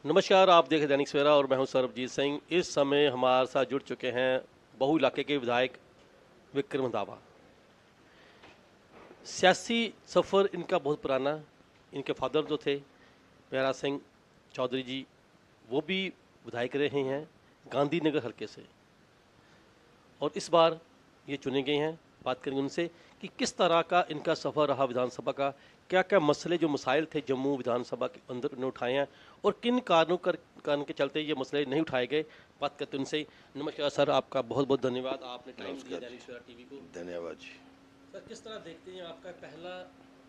नमस्कार, आप देख रहे दैनिक सवेरा और मैं हूं सरबजीत सिंह। इस समय हमारे साथ जुड़ चुके हैं बहु इलाके के विधायक विक्रम रंधावा। सियासी सफ़र इनका बहुत पुराना। इनके फादर जो थे प्यारा सिंह चौधरी जी, वो भी विधायक रहे हैं गांधीनगर हल्के से, और इस बार ये चुने गए हैं। बात करेंगे उनसे कि किस तरह का इनका सफ़र रहा विधानसभा का, क्या क्या मसले जो मसाइल थे जम्मू विधानसभा के अंदर उन्होंने उठाए हैं और किन कारण के चलते ये मसले नहीं उठाए गए। बात करते हैं उनसे। नमस्कार सर, आपका बहुत बहुत धन्यवाद, आपने टाइम दिया दैनिक सवेरा टीवी को। धन्यवाद जी। सर, किस तरह देखते हैं आपका पहला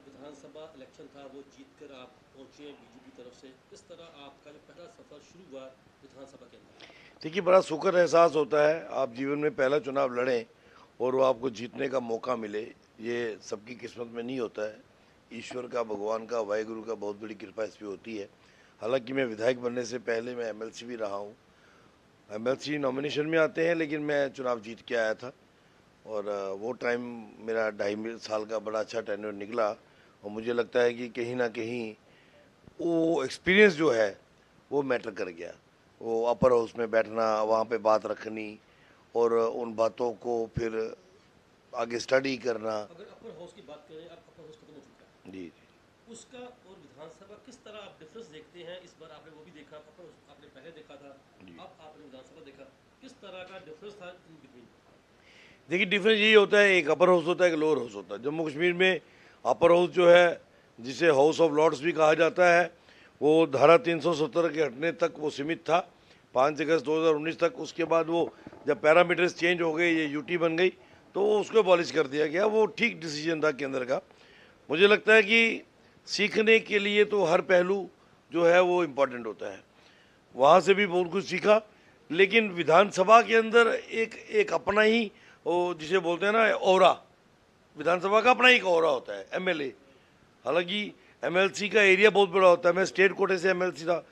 विधानसभा इलेक्शन था, वो जीत कर आप पहुँचे हैं बीजेपी तरफ से, किस तरह आपका जो पहला सफ़र शुरू हुआ विधानसभा के अंदर? देखिए, बड़ा सुखद एहसास होता है आप जीवन में पहला चुनाव लड़ें और वो आपको जीतने का मौका मिले। ये सबकी किस्मत में नहीं होता है। ईश्वर का, भगवान का, वाहिगुरु का बहुत बड़ी कृपा इस पर होती है। हालांकि मैं विधायक बनने से पहले मैं एमएलसी भी रहा हूँ। एमएलसी नॉमिनेशन में आते हैं, लेकिन मैं चुनाव जीत के आया था और वो टाइम मेरा 2.5 साल का बड़ा अच्छा टेन्योर निकला। और मुझे लगता है कि कहीं ना कहीं वो एक्सपीरियंस जो है वो मैटर कर गया। वो अपर हाउस में बैठना, वहाँ पे बात रखनी और उन बातों को फिर आगे स्टडी करना। अगर अपर हाउस की बात करें, अब अपर हाउस खत्म हो चुका है, जी जी। उसका और विधानसभा किस तरह आप डिफरेंस देखते हैं? इस बार आपने वो भी देखा, अपर हाउस आपने पहले देखा था, अब आपने विधानसभा देखा, किस तरह का डिफरेंस था इन बिटवीन? देखिए, डिफरेंस यही होता है, एक अपर हाउस होता है, एक लोअर हाउस होता है। जम्मू कश्मीर में अपर हाउस जो है, जिसे हाउस ऑफ लॉर्ड्स भी कहा जाता है, वो धारा 370 के हटने तक वो सीमित था, 5 अगस्त 2019 तक। उसके बाद वो जब पैरामीटर्स चेंज हो गए, ये यूटी बन गई, तो उसको अबॉलिश कर दिया गया। वो ठीक डिसीजन था केंद्र का। मुझे लगता है कि सीखने के लिए तो हर पहलू जो है वो इम्पोर्टेंट होता है। वहाँ से भी बहुत कुछ सीखा, लेकिन विधानसभा के अंदर एक एक अपना ही, वो जिसे बोलते हैं ना, ऑरा, विधानसभा का अपना एक ऑरा होता है। एमएलए, हालांकि एमएलसी का एरिया बहुत बड़ा होता है। मैं स्टेट कोटे से एमएलसी था।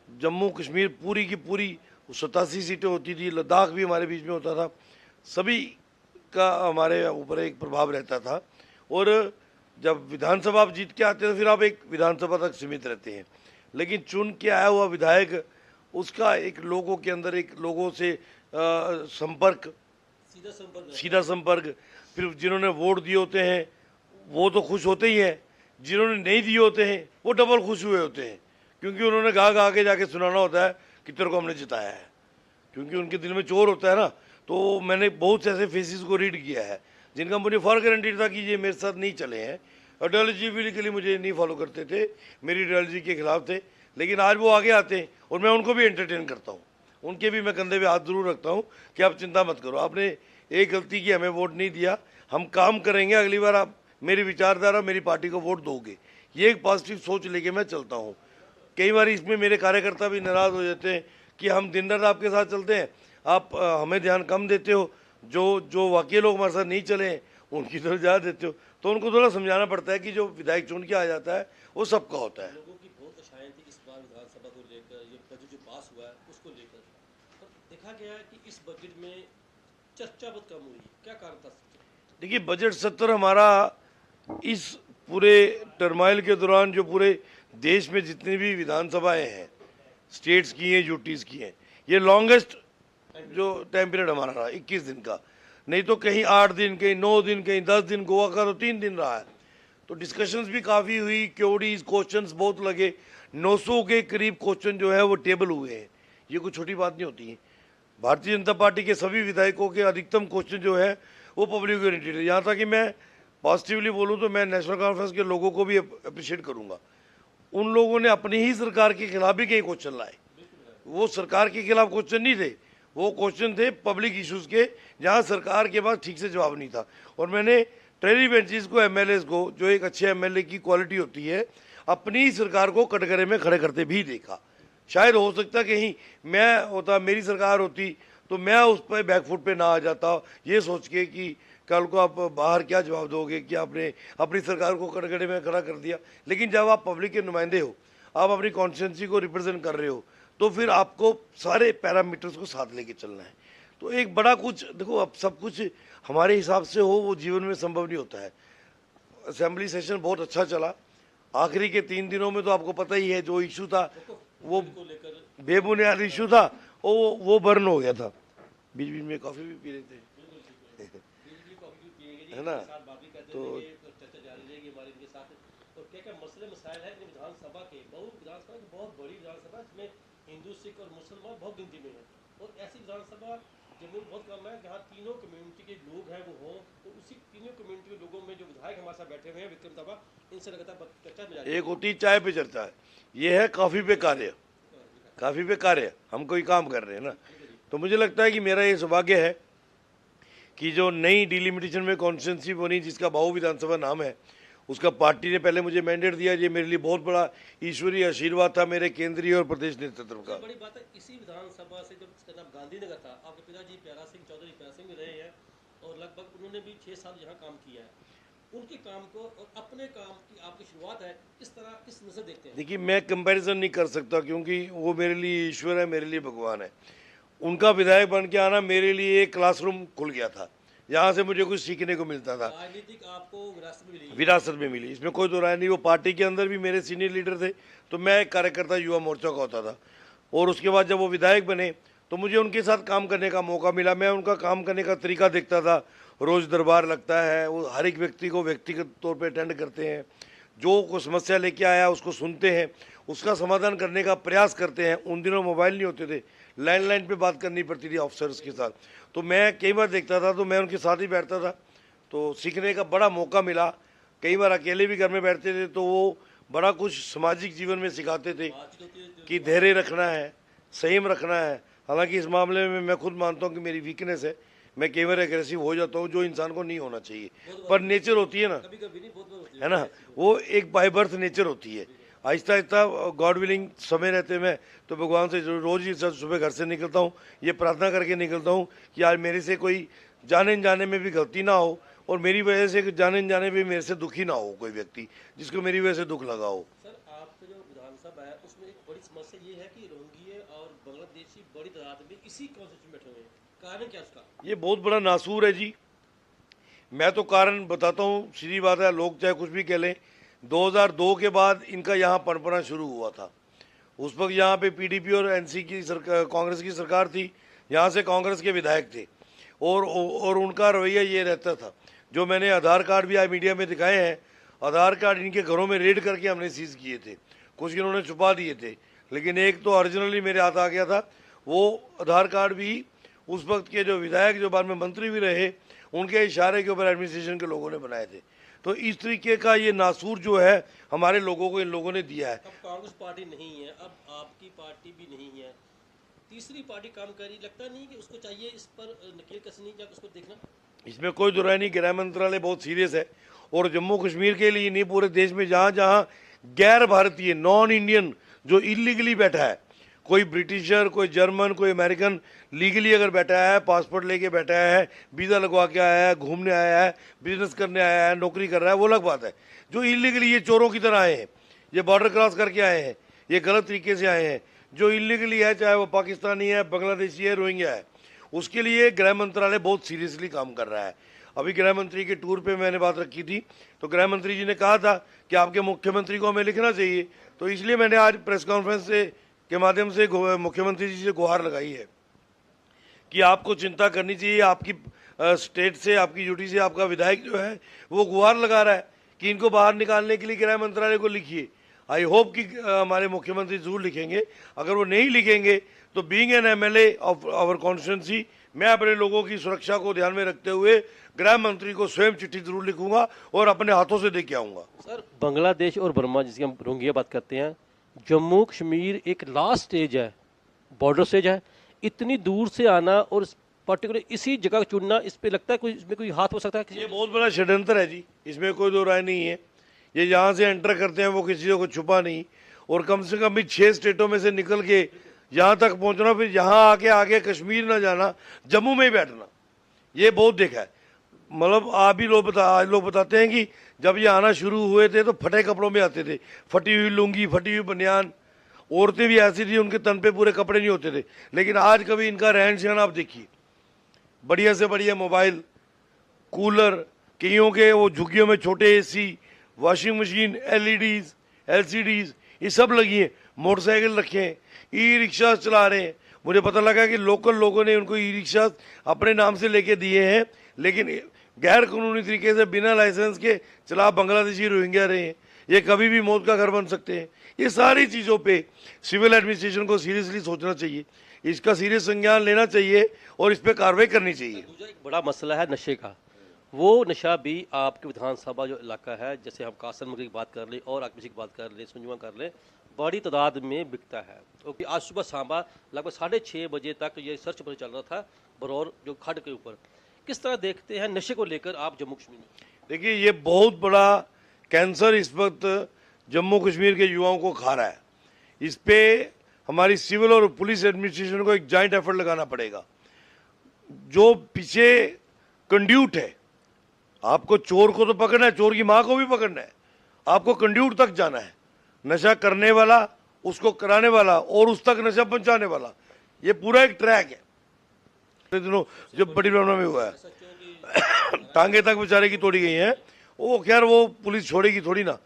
जम्मू कश्मीर पूरी की पूरी 87 सीटें होती थी, लद्दाख भी हमारे बीच में होता था, सभी का हमारे ऊपर एक प्रभाव रहता था। और जब विधानसभा आप जीत के आते हैं तो फिर आप एक विधानसभा तक सीमित रहते हैं, लेकिन चुन के आया हुआ विधायक, उसका एक लोगों के अंदर, एक लोगों से संपर्क, सीधा संपर्क। फिर जिन्होंने वोट दिए होते हैं वो तो खुश होते ही हैं, जिन्होंने नहीं दिए होते हैं वो डबल खुश हुए होते हैं, क्योंकि उन्होंने गा गा के जाके सुनाना होता है कि तेरे को हमने जिताया है, क्योंकि उनके दिल में चोर होता है ना। तो मैंने बहुत से ऐसे फेसेस को रीड किया है जिनका मुझे फॉर गारंटीड था कि ये मेरे साथ नहीं चले हैं, आइडियोलॉजिकली मुझे नहीं फॉलो करते थे, मेरी आइडियोलॉजी के खिलाफ थे, लेकिन आज वो आगे आते हैं और मैं उनको भी एंटरटेन करता हूँ। उनके भी मैं कंधे पे हाथ जरूर रखता हूँ कि आप चिंता मत करो, आपने एक गलती की, हमें वोट नहीं दिया, हम काम करेंगे, अगली बार आप मेरी विचारधारा, मेरी पार्टी को वोट दोगे। ये एक पॉजिटिव सोच लेके मैं चलता हूँ। कई बार इसमें मेरे कार्यकर्ता भी नाराज़ हो जाते हैं कि हम दिन रात आपके साथ चलते हैं, आप हमें ध्यान कम देते हो, जो जो वाकई लोग हमारे साथ नहीं चले हैं उनकी तरफ ज़्यादा देते हो। तो उनको थोड़ा समझाना पड़ता है कि जो विधायक चुन के आ जाता है वो सबका होता है। लोगों की बहुत आशाएं थी इस बार विधानसभा को लेकर, ये बजट जो पास हुआ है उसको लेकर, पर देखा गया है कि इस बजट में चर्चा बहुत कम हुई। क्या कारण था? देखिए, बजट सत्र हमारा इस पूरे टर्माइल के दौरान, जो पूरे देश में जितनी भी विधानसभाएं हैं, स्टेट्स की हैं, यूटीज़ की हैं, ये लॉन्गेस्ट जो टाइम पीरियड हमारा रहा, 21 दिन का। नहीं तो कहीं 8 दिन, कहीं 9 दिन, कहीं 10 दिन, गोवा का तो 3 दिन रहा है। तो डिस्कशंस भी काफ़ी हुई, क्योरीज, क्वेश्चंस बहुत लगे। 900 के करीब क्वेश्चन जो है वो टेबल हुए हैं। ये कोई छोटी बात नहीं होती है। भारतीय जनता पार्टी के सभी विधायकों के अधिकतम क्वेश्चन जो है वो पब्लिक ओरिएंटेड है। यहाँ तक कि मैं पॉजिटिवली बोलूँ तो मैं नेशनल कॉन्फ्रेंस के लोगों को भी अप्रिशिएट करूँगा। उन लोगों ने अपनी ही सरकार के खिलाफ भी कई क्वेश्चन लाए। वो सरकार के खिलाफ क्वेश्चन नहीं थे, वो क्वेश्चन थे पब्लिक इश्यूज़ के, जहाँ सरकार के पास ठीक से जवाब नहीं था। और मैंने ट्रेली बेंचेस को, एमएलएस को, जो एक अच्छे एमएलए की क्वालिटी होती है, अपनी सरकार को कटघरे में खड़े करते भी देखा। शायद हो सकता कहीं मैं होता, मेरी सरकार होती, तो मैं उस पर बैकफुट पे ना आ जाता, ये सोच के कि कल को आप बाहर क्या जवाब दोगे कि आपने अपनी सरकार को कटघरे में खड़ा कर दिया। लेकिन जब आप पब्लिक के नुमाइंदे हो, आप अपनी कॉन्स्टिट्यूंसी को रिप्रेजेंट कर रहे हो, तो फिर आपको सारे पैरामीटर्स को साथ लेके चलना है। तो एक बड़ा कुछ देखो, अब सब कुछ हमारे हिसाब से हो वो जीवन में संभव नहीं होता है। असेंबली सेशन बहुत अच्छा चला। आखिरी के 3 दिनों में तो आपको पता ही है जो इशू था, वो को लेकर बेबुनियाद इशू था, वो बर्न हो गया था। बीच बीच में कॉफी भी पी रहे थे, बिजली कॉफी पिएंगे जी, है ना। इनके साथ बात भी करते तो रहेंगे, तो चर्चा जारी रहेगी हमारी इनके साथ। और क्या क्या मसले मसाइल है इन विधानसभा के, विधानसभा की बहुत बड़ी विधानसभा जिसमें हिंदू सिख और मुसलमान बहुत गिनती में है, और ऐसी विधानसभा जम्मू में बहुत कम है जहाँ तीनों कम्युनिटी के लोग हैं वो हों, तो उसी तीनों कम्युनिटी के लोगों में जो विधायक हमारे साथ बैठे हुए हैं विक्रम तबा, इनसे लगातार चर्चा में जारी एक होती चाय पे चर्चा है, ये है कॉफी पे कार्य। काफी पे कार्य, हम कोई काम कर रहे हैं ना। तो मुझे लगता है कि मेरा ये सौभाग्य है कि जो नई डिलिमिटेशन में कॉन्स्टिट्यूंसी बनी, जिसका बाऊ विधानसभा नाम है, उसका पार्टी ने पहले मुझे मैंडेट दिया। ये मेरे लिए बहुत बड़ा ईश्वरीय आशीर्वाद था मेरे केंद्रीय और प्रदेश नेतृत्व का। बड़ी बात है, इसी विधानसभा से जब इसका नाम गांधीनगर था, आपके पिताजी प्यारा सिंह चौधरी प्यारा सिंह भी रहे हैं, और लगभग उन्होंने भी 6 साल यहाँ काम किया है। उनके काम को और अपने काम की आपकी शुरुआत है, किस तरह किस नजर देखते हैं? देखिए, मैं कंपैरिजन नहीं कर सकता, क्योंकि वो मेरे लिए ईश्वर है, मेरे लिए भगवान है। उनका विधायक बन के आना मेरे लिए एक क्लासरूम खुल गया था, जहाँ से मुझे कुछ सीखने को मिलता था। राजनीतिक आपको विरासत में मिली, इसमें कोई दो राय नहीं। वो पार्टी के अंदर भी मेरे सीनियर लीडर थे, तो मैं एक कार्यकर्ता युवा मोर्चा का होता था। और उसके बाद जब वो विधायक बने तो मुझे उनके साथ काम करने का मौका मिला। मैं उनका काम करने का तरीका देखता था। रोज़ दरबार लगता है, वो हर एक व्यक्ति को व्यक्तिगत तौर पे अटेंड करते हैं, जो कोई समस्या लेके आया उसको सुनते हैं, उसका समाधान करने का प्रयास करते हैं। उन दिनों मोबाइल नहीं होते थे, लैंडलाइन पे बात करनी पड़ती थी ऑफिसर्स के साथ। तो मैं कई बार देखता था, तो मैं उनके साथ ही बैठता था, तो सीखने का बड़ा मौका मिला। कई बार अकेले भी घर में बैठते थे, तो वो बड़ा कुछ सामाजिक जीवन में सिखाते थे कि धैर्य रखना है, संयम रखना है। हालांकि इस मामले में मैं खुद मानता हूँ कि मेरी वीकनेस है, मैं कई बार एग्रेसिव हो जाता हूँ, जो इंसान को नहीं होना चाहिए, पर नेचर होती है ना, है ना, वो एक बाय बर्थ नेचर होती है। आहिस्ता आहिस्ता गॉड विलिंग समय रहते में तो भगवान से रोज़ ही सुबह घर से निकलता हूँ, ये प्रार्थना करके निकलता हूँ कि आज मेरे से कोई जाने जाने में भी गलती ना हो, और मेरी वजह से जाने जाने में मेरे से दुखी ना हो कोई व्यक्ति, जिसको मेरी वजह से दुख लगा हो। सर, आपका जो विधानसभा है उसमें एक बड़ी समस्या ये है कि रोहिंग्या और बांग्लादेशी बड़ी तादाद में इसी कॉन्स्टिट्यूशन में बैठे हुए हैं, कारण क्या उसका? ये बहुत बड़ा नासूर है जी। मैं तो कारण बताता हूँ, सीधी बात है, लोग चाहे कुछ भी कह लें। 2002 के बाद इनका यहाँ पनपना शुरू हुआ था। उस वक्त यहाँ पे पीडीपी और एनसी की सरकार, कांग्रेस की सरकार थी। यहाँ से कांग्रेस के विधायक थे, और उनका रवैया ये रहता था, जो मैंने आधार कार्ड भी आज मीडिया में दिखाए हैं, आधार कार्ड इनके घरों में रेड करके हमने सीज किए थे। कुछ इन्होंने छुपा दिए थे, लेकिन एक तो ओरिजिनली मेरे हाथ आ गया था। वो आधार कार्ड भी उस वक्त के जो विधायक, जो बाद में मंत्री भी रहे, उनके इशारे के ऊपर एडमिनिस्ट्रेशन के लोगों ने बनाए थे। तो इस तरीके का ये नासूर जो है हमारे लोगों को इन लोगों ने दिया है। अब कांग्रेस पार्टी नहीं है, अब आपकी पार्टी भी नहीं है, तीसरी पार्टी काम कर रही, लगता नहीं कि उसको चाहिए इस पर नकेल कसनी या उसको देखना? इसमें कोई दुराई नहीं, गृह मंत्रालय बहुत सीरियस है, और जम्मू कश्मीर के लिए नहीं, पूरे देश में जहाँ जहाँ गैर भारतीय, नॉन इंडियन जो इलीगली बैठा है, कोई ब्रिटिशर, कोई जर्मन, कोई अमेरिकन लीगली अगर बैठा है, पासपोर्ट लेके बैठा है, वीज़ा लगवा के आया है, घूमने आया है, बिजनेस करने आया है, नौकरी कर रहा है, वो अलग बात है। जो इलीगली, ये चोरों की तरह आए हैं, ये बॉर्डर क्रॉस करके आए हैं, ये गलत तरीके से आए हैं, जो इलीगली है, चाहे वो पाकिस्तानी है, बांग्लादेशी है, रोहिंग्या है, उसके लिए गृह मंत्रालय बहुत सीरियसली काम कर रहा है। अभी गृह मंत्री के टूर पे मैंने बात रखी थी, तो गृह मंत्री जी ने कहा था कि आपके मुख्यमंत्री को हमें लिखना चाहिए, तो इसलिए मैंने आज प्रेस कॉन्फ्रेंस के माध्यम से मुख्यमंत्री जी से गुहार लगाई है कि आपको चिंता करनी चाहिए। आपकी स्टेट से, आपकी यूटी से आपका विधायक जो है वो गुहार लगा रहा है कि इनको बाहर निकालने के लिए गृह मंत्रालय को लिखिए। आई होप कि हमारे मुख्यमंत्री जरूर लिखेंगे। अगर वो नहीं लिखेंगे तो being an MLA of our constituency, मैं अपने लोगों की सुरक्षा को ध्यान में रखते हुए गृह मंत्री को स्वयं चिट्ठी जरूर लिखूंगा और अपने हाथों से दे के आऊँगा। सर, बांग्लादेश और बर्मा, जिसकी हम रोहिंग्या बात करते हैं, जम्मू कश्मीर एक लास्ट स्टेज है, बॉर्डर स्टेज है, इतनी दूर से आना और पर्टिकुलर इसी जगह चुनना, इस पे लगता है कोई इसमें कोई हाथ हो सकता है? ये बहुत बड़ा षड्यंत्र है जी, इसमें कोई दो राय नहीं है। ये जहाँ से एंटर करते हैं वो किसी को छुपा नहीं, और कम से कम भी 6 स्टेटों में से निकल के यहाँ तक पहुँचना, फिर यहाँ आके आगे कश्मीर ना जाना, जम्मू में ही बैठना, ये बहुत देखा है। मतलब आप भी आज लोग बताते हैं कि जब ये आना शुरू हुए थे तो फटे कपड़ों में आते थे, फटी हुई लुंगी, फटी हुई बनियान, औरतें भी ऐसी थी, उनके तन पे पूरे कपड़े नहीं होते थे। लेकिन आज कभी इनका रहन सहन आप देखिए, बढ़िया से बढ़िया मोबाइल, कूलर, कईयों के वो झुग्गियों में छोटे AC, washing machine, LEDs, LCDs, ये सब लगी हैं। मोटरसाइकिल रखे हैं, ई रिक्शा चला रहे हैं। मुझे पता लगा कि लोकल लोगों ने उनको ई रिक्शा अपने नाम से लेके दिए हैं, लेकिन गैर कानूनी तरीके से बिना लाइसेंस के चला बांग्लादेशी रोहिंग्या रहे हैं। ये कभी भी मौत का घर बन सकते हैं। ये सारी चीज़ों पे सिविल एडमिनिस्ट्रेशन को सीरियसली सोचना चाहिए, इसका सीरियस संज्ञान लेना चाहिए और इस पर कार्रवाई करनी चाहिए। दूसरा एक बड़ा मसला है नशे का। वो नशा भी आपके विधानसभा जो इलाका है, जैसे हम कासन नगर की बात कर लें और आकमिशी की बात कर लें, सुंजमा कर लें, बड़ी तादाद में बिकता है। क्योंकि आज सुबह सांबा लगभग 6:30 बजे तक ये सर्च पर चल रहा था बरौर जो खड के ऊपर। किस तरह देखते हैं नशे को लेकर आप जम्मू कश्मीर में? देखिए, ये बहुत बड़ा कैंसर इस वक्त जम्मू कश्मीर के युवाओं को खा रहा है। इस पे हमारी सिविल और पुलिस एडमिनिस्ट्रेशन को एक जॉइंट एफर्ट लगाना पड़ेगा। जो पीछे कंड्यूट है, आपको चोर को तो पकड़ना है, चोर की माँ को भी पकड़ना है, आपको कंड्यूट तक जाना है। नशा करने वाला, उसको कराने वाला और उस तक नशा पहुंचाने वाला, ये पूरा एक ट्रैक है। दिनों जो बड़ी ब्रह्मा में हुआ है टांगे तक बेचारे की तोड़ी गई हैं। वो खैर वो पुलिस छोड़ेगी थोड़ी ना,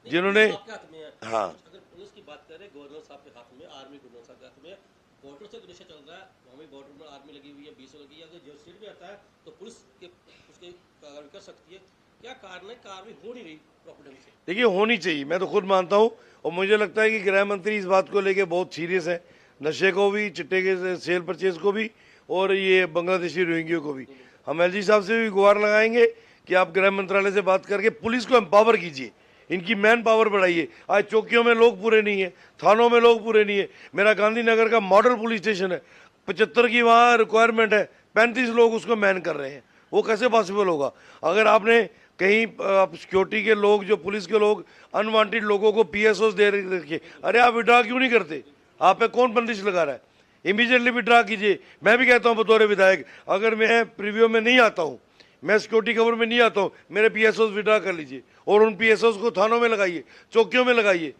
जिन्होंने हाँ अगर पुलिस की बात करें, गवर्नर साहब के हाथ में, आर्मी गवर्नर साहब के हाथ में, बॉर्डर से नशा चल रहा है, वहाँ भी बॉर्डर में आर्मी लगी हुई है, 20 लगी है। अगर जो स्टेट में आता है तो पुलिस उसके कार्रवाई कर सकती है। क्या कारण है, कार्रवाई हो नहीं रही प्रॉपर ढंग से? देखिए, होनी चाहिए, मैं तो खुद मानता हूँ। और मुझे लगता है कि गृह मंत्री इस बात को लेके बहुत सीरियस है, नशे को भी, चिट्टे के सेल परचेज को भी और ये बांग्लादेशी रोहिंग्यों को भी। हम एलजी साहब से भी गुहार लगाएंगे कि आप गृह मंत्रालय से बात करके पुलिस को एम्पावर कीजिए, इनकी मैन पावर बढ़ाइए। आज चौकियों में लोग पूरे नहीं है, थानों में लोग पूरे नहीं है। मेरा गांधीनगर का मॉडल पुलिस स्टेशन है, 75 की वहाँ रिक्वायरमेंट है, 35 लोग उसको मैन कर रहे हैं। वो कैसे पॉसिबल होगा? अगर आपने कहीं सिक्योरिटी के लोग, जो पुलिस के लोग अनवांटेड लोगों को पीएसओ दे रखे, अरे आप विड्रा क्यों नहीं करते? आप पे कौन बंदिश लगा रहा है? इमीडिएटली विड्रा कीजिए। मैं भी कहता हूं बतौर विधायक, अगर मैं प्रीव्यू में नहीं आता हूं, मैं सिक्योरिटी कवर में नहीं आता हूं, मेरे पीएसओ विड्रा कर लीजिए और उन पीएसओ को थानों में लगाइए, चौकियों में लगाइए।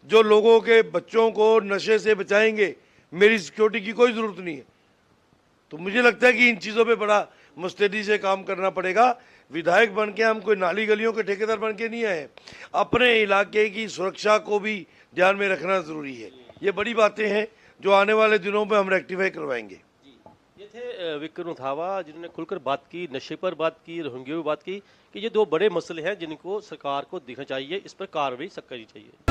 जो लोगों के बच्चों को नशे से बचाएंगे, मेरी सिक्योरिटी की कोई ज़रूरत नहीं है। तो मुझे लगता है कि इन चीज़ों पे बड़ा मुस्तैदी से काम करना पड़ेगा। विधायक बन के हम कोई नाली गलियों के ठेकेदार बन के नहीं आए, अपने इलाके की सुरक्षा को भी ध्यान में रखना ज़रूरी है। ये बड़ी बातें हैं जो आने वाले दिनों में हम रेक्टिफाई करवाएंगे। ये थे विक्रम रंधावा, जिन्होंने खुलकर बात की, नशे पर बात की, रोहिंग्या पर बात की, कि ये दो बड़े मसले हैं जिनको सरकार को देखना चाहिए, इस पर कार्रवाई करनी चाहिए।